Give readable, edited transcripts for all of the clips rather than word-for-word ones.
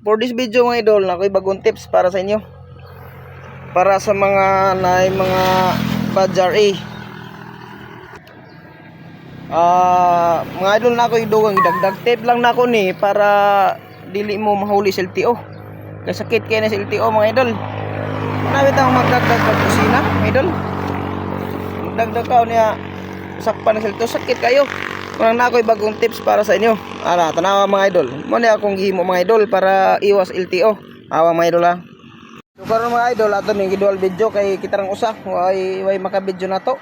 For this video mga idol, ako'y bagong tips para sa inyo. Para sa mga mga Badger A. Mga idol na ako'y dugang dagdag tape lang na ako ni para dili mo mahuli sa LTO. Kaya sakit kaya na sa LTO mga idol. Nawit ako magdagdag ng kusina mga idol. Magdagdag ka niya sakpan sa LTO, sakit kayo. Kung na ako'y bagong tips para sa inyo. Tanawa mga idol. Muna akong gihimo mga idol para iwas LTO. Awa mga idol ha. So karon mga idol, ato ning gidual video kay kita rang usa. Way maka-video na to.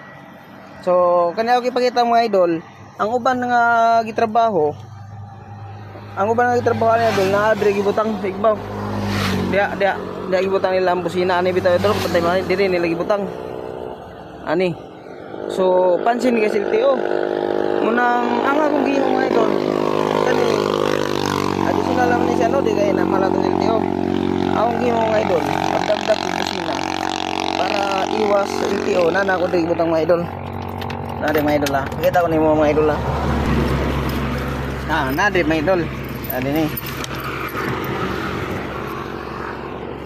So kanya ako ipakita mga idol, ang uban nga gitrabaho. Ang uban nga gitrabaho ni idol na adre gibutang sa igbaw. Dia gibutang nila ang busina ani bitaw idol, patay man diri nila gibutang. Ani. So pansin ni LTO. Munang ang akong gihimo mga idol kani additional lang ni siya no di kay na malatong LTO. Akong gihimo mga idol pagdagdag ng kusina para iwas LTO na ako di butang mga idol. Nade mga idol ha, kita ko nimo mga idol ha. Nade mga idol adi ni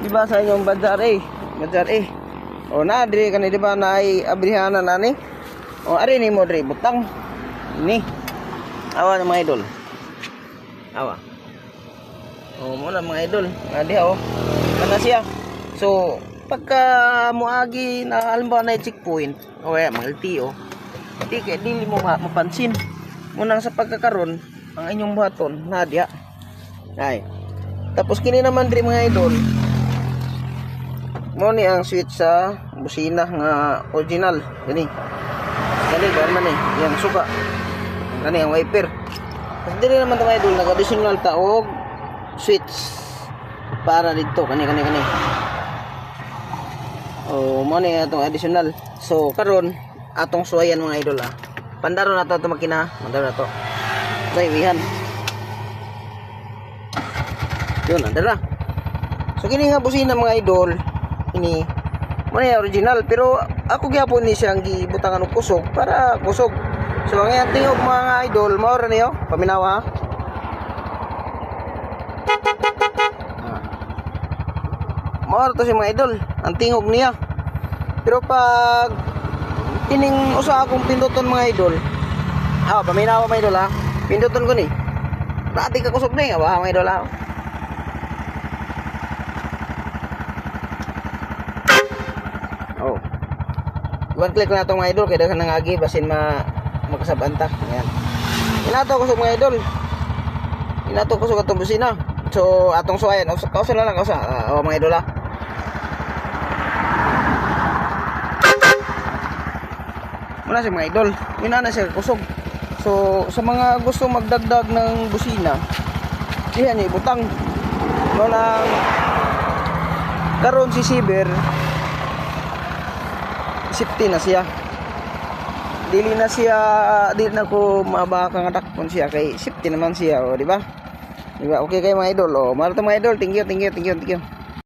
diba sa inyong Badger A o nade kani diba na ay abrihanan ani o ari ni mo dre butang ini awa na mga idol awa muna mga idol adi kana siya. So pagka muagi na halimbawa na checkpoint o kaya mga LTO dili mo mapansin munang sa pagkakaron ang inyong buhaton nadya ay tapos kini naman diri mga idol mo ni ang switch sa busina nga original gani ba man yang suka kani ang wiper. Kasi dili naman ta mga idol nag-additional ta og switch para dito kani mo ni atong additional. So karon atong suwayan mga idol pandaro na to makina pandaro na to sa iwihan yun andara. So kini nga busina mga idol ini mo ni original pero ako gyapon ni siyang gibutangan og kusog para kusog. So ang iyang tingog mga idol mao ra niyo paminawa ha. Mao to si mga idol ang tingog niya. Pero pag kining usa akong pinduton mga idol paminawa mga idol ha, pinduton ko ni dati ka kusog ni mga idol ha. One click na itong mga idol kaya daghan nangagi basin makasabanta. Ayan. Inato kusog mga idol. Inato kusog atong busina. So atong suwayan kausa na lang kausa mga idol ha. Muna si mga idol, yun na siya kusog. So sa mga gusto magdagdag ng busina diyan ni butang no lang karon si Siber safety na siya. Dili na ko mabaka nga takpon siya kay safety naman siya di ba? Okay kay mga idol. Mahal to mga idol. Thank you.